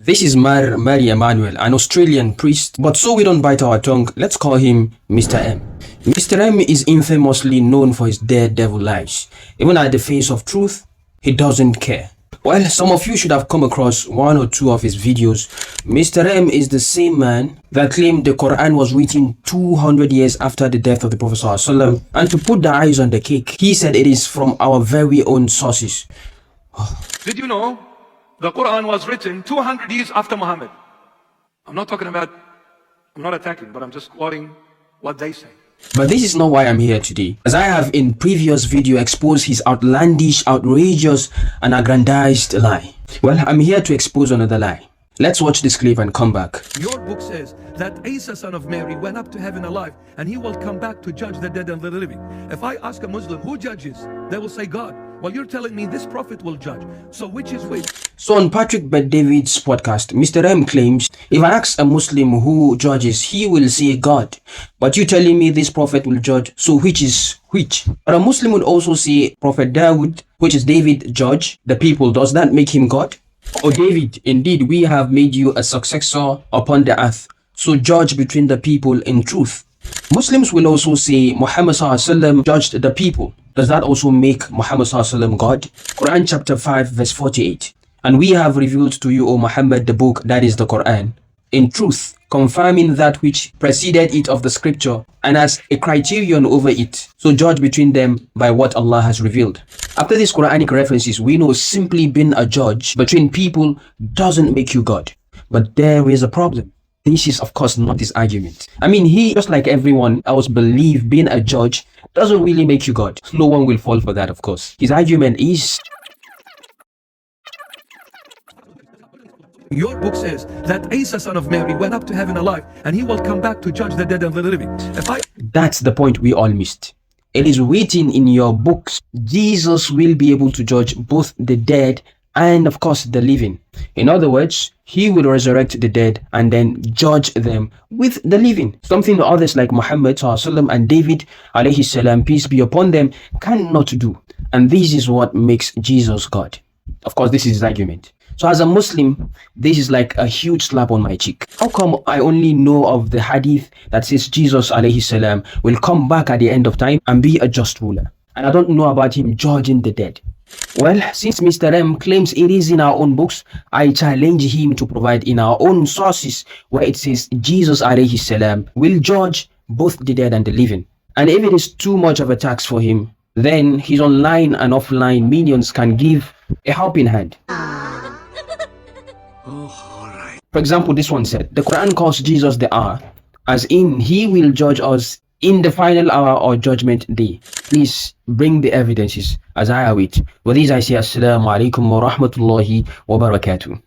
This is Mary Emmanuel, an Australian priest, but so we don't bite our tongue, let's call him Mr. M. Mr. M is infamously known for his daredevil lives. Even at the face of truth, he doesn't care. Well, some of you should have come across one or two of his videos. Mr. M is the same man that claimed the Quran was written 200 years after the death of the Prophet ﷺ. And to put the eyes on the cake, he said it is from our very own sources. Did you know the Quran was written 200 years after Muhammad? I'm not attacking, but I'm just quoting what they say. But this is not why I'm here today, as I have in previous video exposed his outlandish, outrageous and aggrandized lie. Well, I'm here to expose another lie. Let's watch this clip and come back. Your book says that Isa, son of Mary, went up to heaven alive, and he will come back to judge the dead and the living. If I ask a Muslim who judges, they will say God. Well, you're telling me this prophet will judge. So which is which? So on Patrick Bet-David's podcast, Mr. M claims, if I ask a Muslim who judges, he will say God. But you telling me this prophet will judge, so which is which? But a Muslim would also say Prophet Dawood, which is David, judge the people. Does that make him God? O David, indeed we have made you a successor upon the earth, so judge between the people in truth. Muslims will also say Muhammad ﷺ judged the people. Does that also make Muhammad ﷺ God? Quran chapter 5 verse 48. And we have revealed to you, O Muhammad, the book that is the Quran, in truth, confirming that which preceded it of the scripture, and as a criterion over it. So judge between them by what Allah has revealed. After these Quranic references, we know simply being a judge between people doesn't make you God. But there is a problem. This is of course not his argument. I mean, he, just like everyone else, believe being a judge doesn't really make you God. No one will fall for that, of course. His argument is, your book says that Isa, son of Mary, went up to heaven alive, and he will come back to judge the dead and the living. That's the point we all missed. It is written in your books, Jesus will be able to judge both the dead and of course the living. In other words, he will resurrect the dead and then judge them with the living. Something others like Muhammad ﷺ and David alayhi salam, peace be upon them, cannot do. And this is what makes Jesus God. Of course, this is his argument. So as a Muslim, this is like a huge slap on my cheek. How come I only know of the hadith that says Jesus alayhi salam will come back at the end of time and be a just ruler, and I don't know about him judging the dead? Well, since Mr. M claims it is in our own books, I challenge him to provide in our own sources where it says Jesus alayhi salam will judge both the dead and the living. And if it is too much of a tax for him, then his online and offline minions can give a helping hand. For example, this one said, the Quran calls Jesus the hour, as in he will judge us in the final hour or judgment day. Please bring the evidences as I await. With these I say Assalamu alaikum wa rahmatullahi wa barakatuh.